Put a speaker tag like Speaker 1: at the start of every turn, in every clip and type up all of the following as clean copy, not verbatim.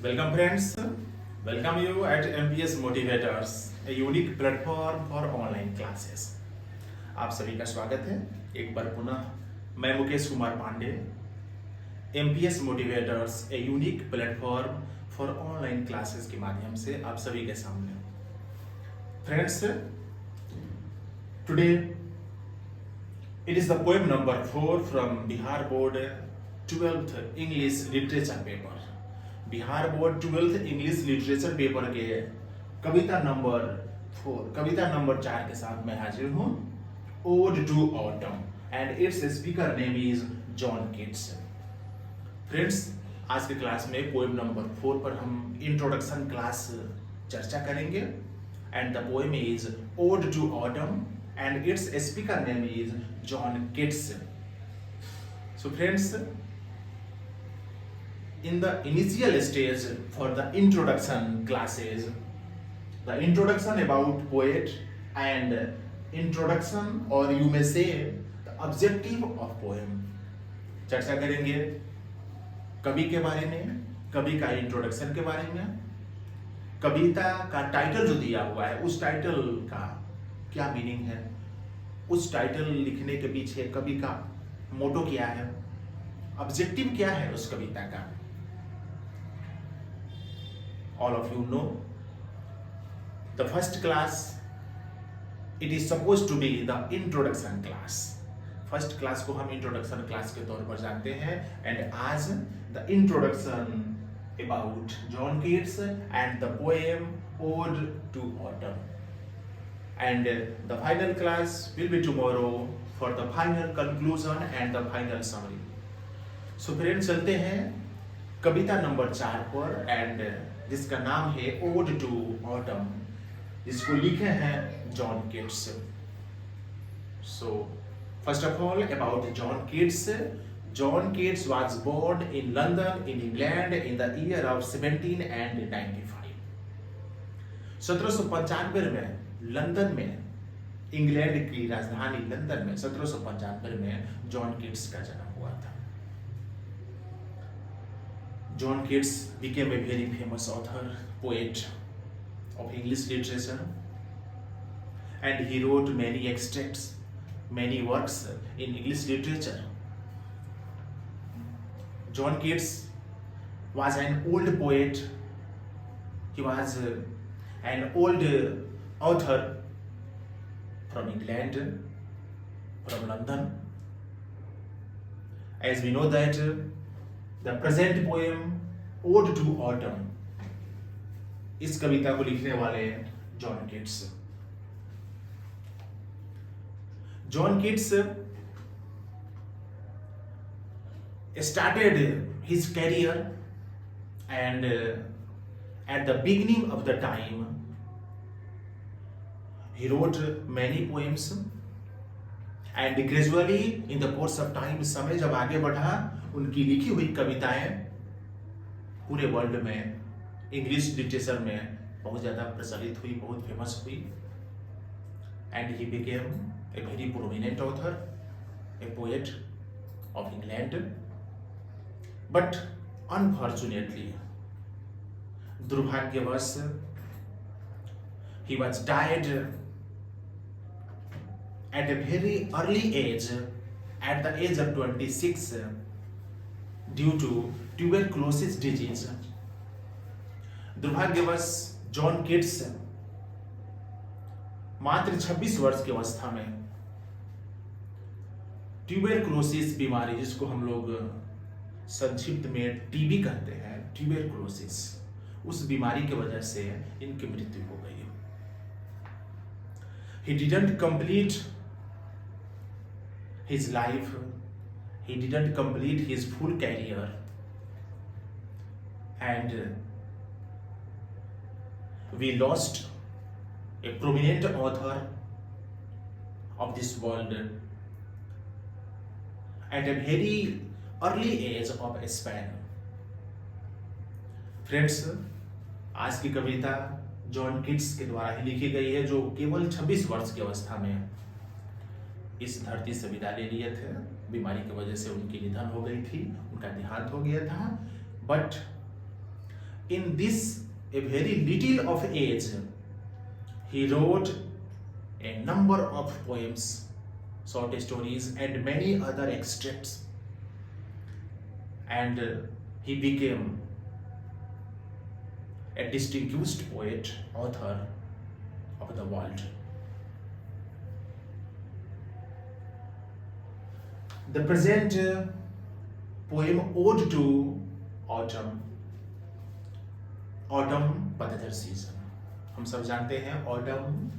Speaker 1: Welcome friends, welcome you at MPS Motivators, a unique platform for online classes. आप सभी का स्वागत है एक बार पुनः। मैं Mukesh Kumar Pandey, MPS Motivators, a unique platform for online classes के माध्यम से आप सभी के सामने। Friends, today it is the poem number 4 from Bihar Board 12th English Literature paper. Bihar board 12th English literature paper के कविता नंबर 4 के साथ मैं हाजिर हूँ। Ode to Autumn and its speaker name is John Keats. Friends, आज के क्लास में पोएम नंबर 4 पर हम इंट्रोडक्शन क्लास चर्चा करेंगे and the poem is Ode to Autumn and its speaker name is John Keats. So friends, in the initial stage for the introduction classes, the introduction about poet and introduction or you may say the objective of poem चर्चा करेंगे। कवि के बारे में, कवि का introduction के बारे में, कविता का टाइटल जो दिया हुआ है उस टाइटल का क्या मीनिंग है, उस टाइटल लिखने के पीछे कवि का मोटो क्या है, ऑब्जेक्टिव क्या है उस कविता का। All of you know the first class, it is supposed to be the introduction class. First class को हम introduction class के तौर पर जानते हैं and आज the introduction about John Keats and the poem Ode to Autumn, and the final class will be tomorrow for the final conclusion and the final summary. So friends, चलते हैं कविता नंबर 4 पर एंड जिसका नाम है ओड टू ऑटम, जिसको लिखे हैं John Keats. So first of all about John Keats. John Keats was born in London in England in the year of 1795। 1795 में लंदन में, इंग्लैंड की राजधानी लंदन में 1795 में जॉन किट्स का जन्म हुआ था। John Keats became a very famous author, poet of English literature, and he wrote many extracts, many works in English literature. John Keats was an old poet. He was an old author from England, from London. As we know that the present poem Ode to Autumn, इस कविता को लिखने वाले John Keats. John kits started his career and at the beginning of the time he wrote many poems and gradually in the course of time, समय जब आगे बढ़ा, उनकी लिखी हुई कविताएं पूरे वर्ल्ड में इंग्लिश लिटरेचर में बहुत ज़्यादा प्रचलित हुई, बहुत फेमस हुई and he became a very prominent author, a poet of England. But unfortunately, दुर्भाग्यवश, he was died at a very early age, at the age of 26, due to tuberculosis disease. दुर्भाग्यवश John Keats मात्र 26 वर्ष की अवस्था में tuberculosis बीमारी, जिसको हम लोग संक्षिप्त में टीबी कहते हैं, ट्यूबरकुलोसिस, उस बीमारी की वजह से इनकी मृत्यु हो गई। He didn't complete his life, he didn't complete his full career, and we lost a prominent author of this world at a very early age of a span. Friends, आज की कविता जॉन किट्स के द्वारा ही लिखी गई है, जो केवल 26 वर्ष की अवस्था में इस धरती से विदा ले लिए थे। बीमारी की वजह से उनकी निधन हो गई थी, उनका देहांत हो गया था। But In this a very little of age, he wrote a number of poems, short stories, and many other extracts. And he became a distinguished poet, author of the world. The present poem Ode to Autumn, पतझड़ season. हम सब जानते हैं autumn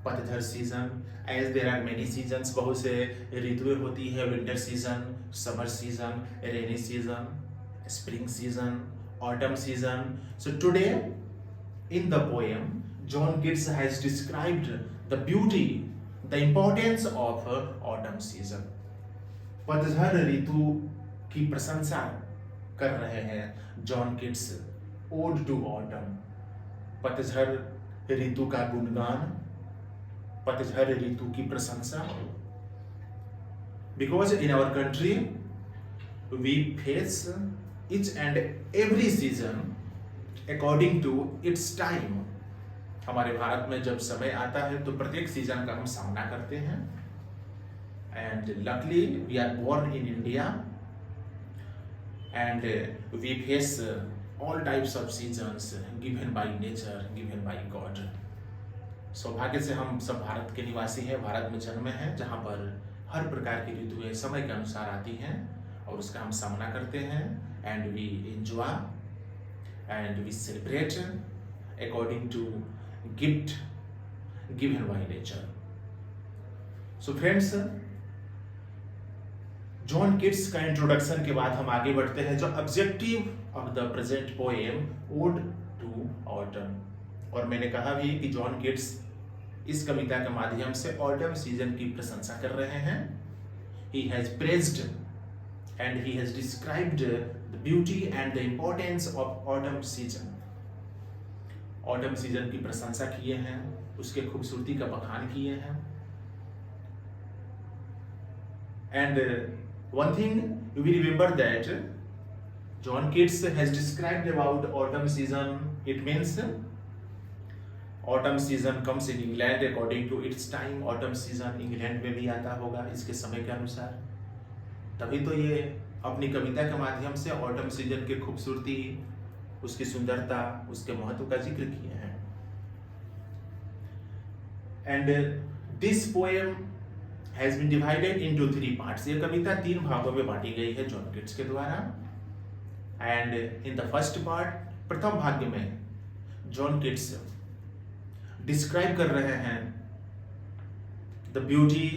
Speaker 1: पतझड़ season. As there are many seasons, बहुत से ऋतुएं होती है. Winter season, summer season, rainy season, spring season, autumn season. So today in the poem, John Keats has described the beauty, the importance of autumn season. पतझड़ ऋतु की प्रशंसा कर रहे हैं John Keats. Ode to autumn, पतझड़ ऋतु का गुणगान, पतझड़ ऋतु की प्रशंसा. Because in our country we face each and every season according to its time. हमारे भारत में जब समय आता है तो प्रत्येक सीजन का हम सामना करते हैं. And luckily we are born in India and we face all types of seasons given by nature, given by God. सौभाग्य से हम सब भारत के निवासी हैं, भारत में जन्मे हैं, जहाँ पर हर प्रकार की ऋतुएं समय के अनुसार आती हैं और उसका हम सामना करते हैं. And we enjoy and we celebrate according to gift given by nature. So friends, John Keats का इंट्रोडक्शन के बाद हम आगे बढ़ते हैं जो objective of the present poem ode to autumn. और मैंने कहा भी कि जॉन किट्स इस कविता के माध्यम से ऑटम सीजन की प्रशंसा कर रहे हैं. He has praised and he has described the beauty and the importance of autumn season. Autumn season की प्रशंसा किए हैं, उसके खूबसूरती का बखान किए हैं. And one thing we remember that John Keats has described about autumn season. It means autumn season comes in England according to its time. Autumn season England में भी आता होगा इसके समय के अनुसार. तभी तो ये अपनी कविता के माध्यम से ऑटम सीजन की खूबसूरती, उसकी सुंदरता, उसके महत्व का जिक्र किए हैं. And this poem has been divided into 3 parts. ये कविता 3 भागों में बांटी गई है जॉन किट्स के द्वारा. And in the first part, प्रथम भाग में जॉन किट्स डिस्क्राइब कर रहे हैं the beauty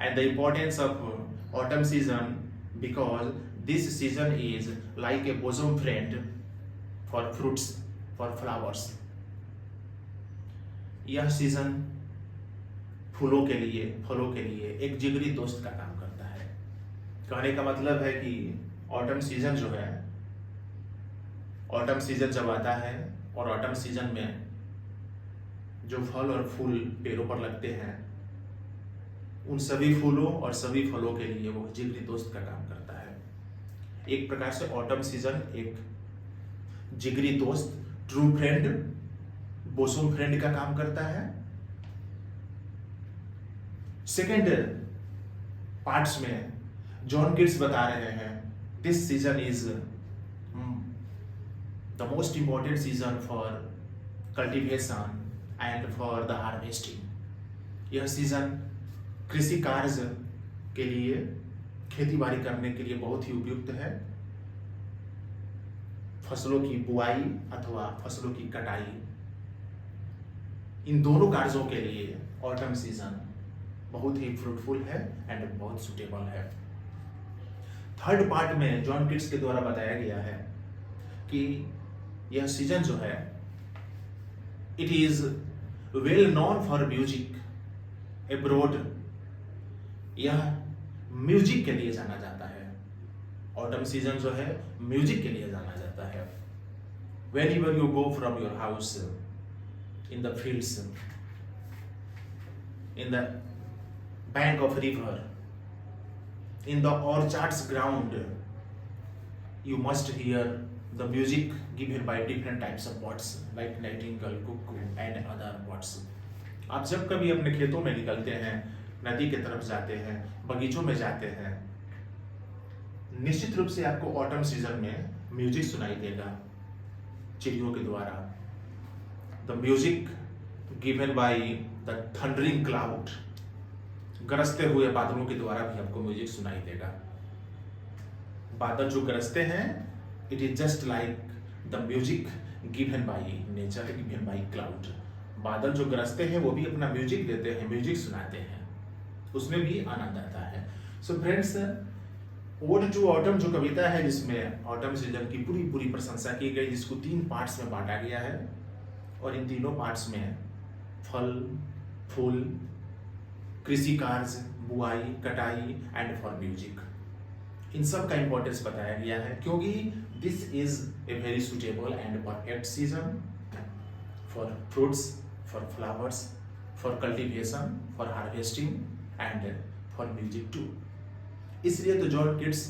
Speaker 1: and the importance of autumn season because this season is like a bosom friend for fruits, for flowers. यह सीजन फूलों के लिए, फलों के लिए एक जिगरी दोस्त का काम करता है. कहने का मतलब है कि ऑटम सीजन जो है, ऑटम सीजन जब आता है और ऑटम सीजन में जो फल और फूल पेड़ों पर लगते हैं, उन सभी फूलों और सभी फलों के लिए वो जिगरी दोस्त का काम करता है. एक प्रकार से ऑटम सीजन एक जिगरी दोस्त, ट्रू फ्रेंड, बोसम फ्रेंड का काम करता है. सेकेंड पार्ट्स में जॉन किट्स बता रहे हैं this season is the most important season for cultivation and for the harvesting. यह सीजन कृषि कार्य के लिए, खेती बाड़ी करने के लिए बहुत ही उपयुक्त है. फसलों की बुआई अथवा फसलों की कटाई, इन दोनों कार्यों के लिए ऑटम सीजन बहुत ही फ्रूटफुल है एंड बहुत सुटेबल है. थर्ड पार्ट में जॉन किट्स के द्वारा बताया गया है कि यह सीजन जो है it is well known for music abroad. यह म्यूजिक के लिए जाना जाता है. ऑटम सीजन जो है म्यूजिक के लिए जाना जाता है. Whenever you go from your house, in the fields, in the bank of river, in the orchards ground, you must hear the music given by different types of birds like nightingale, cuckoo and other birds. आप जब कभी अपने खेतों में निकलते हैं, नदी की तरफ जाते हैं, बगीचों में जाते हैं, निश्चित रूप से आपको ऑटम सीजन में म्यूजिक सुनाई देगा चिड़ियों के द्वारा. The music given by the thundering cloud, गरजते हुए बादलों के द्वारा भी आपको म्यूजिक सुनाई देगा. बादल जो गरजते हैं, it is just like the music given by nature, given by cloud. बादल जो गरजते हैं वो भी अपना म्यूजिक देते हैं, म्यूजिक सुनाते हैं, उसमें भी आनंद आता है. So friends, ode to autumn जो कविता है जिसमें ऑटम सीजन की पूरी प्रशंसा की गई, जिसको 3 पार्ट्स में बांटा गया है और इन तीनों पार्ट्स में फल, फूल, कृषि कार्य, बुआई, कटाई एंड फॉर म्यूजिक, इन सब का इंपॉर्टेंस बताया गया है, क्योंकि this is a very suitable and perfect season for fruits, for flowers, for cultivation, for harvesting and for music too. इसलिए तो John Keats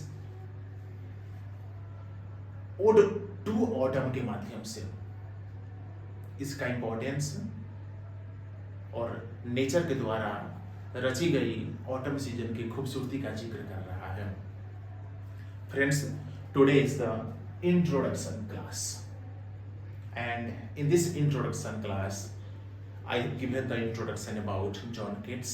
Speaker 1: ode to autumn के माध्यम से इसका इंपॉर्टेंस और नेचर के द्वारा रची गई ऑटम सीजन की खूबसूरती का जिक्र कर रहा है. Friends, today is the introduction class and in this introduction class I have given the introduction about John Keats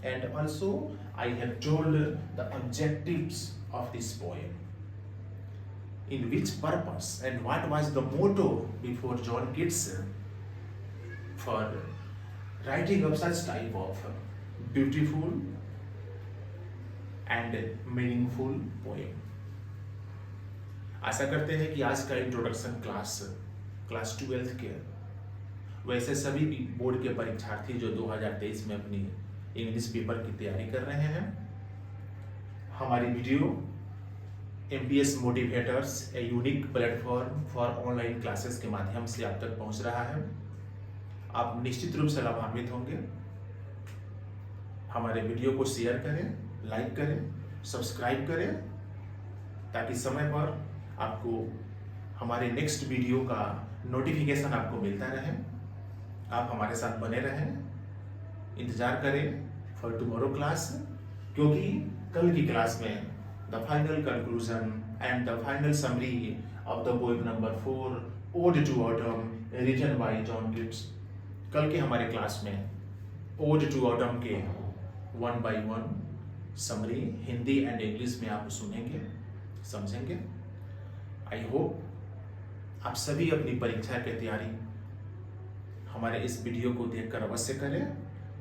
Speaker 1: and also I have told the objectives of this poem, in which purpose and what was the motto before John Keats for writing of such type of beautiful and meaningful poem. आशा करते हैं कि आज का introduction class 12th के वैसे सभी board के परीक्षार्थी जो 2023 में अपनी इंग्लिश पेपर की तैयारी कर रहे हैं, हमारी video MPS motivators a unique platform for online classes के माध्यम से आप तक पहुंच रहा है. आप निश्चित रूप से लाभान्वित होंगे. हमारे वीडियो को शेयर करें, लाइक करें, सब्सक्राइब करें, ताकि समय पर आपको हमारे नेक्स्ट वीडियो का नोटिफिकेशन आपको मिलता रहे. आप हमारे साथ बने रहें, इंतजार करें फॉर टुमारो क्लास, क्योंकि कल की क्लास में the final conclusion and the final summary of the poem number 4 ode to autumn written by John Keats, कल के हमारे क्लास में ओड टू ऑटम के 1 by 1 summary Hindi and English में आप सुनेंगे, समझेंगे. आई होप आप सभी अपनी परीक्षा की तैयारी हमारे इस वीडियो को देखकर अवश्य करें.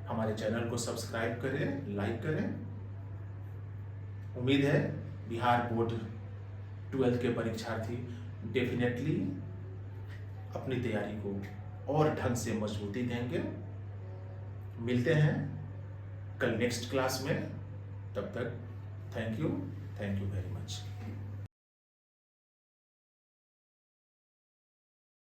Speaker 1: हमारे चैनल को सब्सक्राइब करें, लाइक करें. उम्मीद है बिहार बोर्ड 12th के परीक्षार्थी डेफिनेटली अपनी तैयारी को और ढंग से मजबूती देंगे. मिलते हैं कल नेक्स्ट क्लास में. तब तक थैंक यू वेरी मच.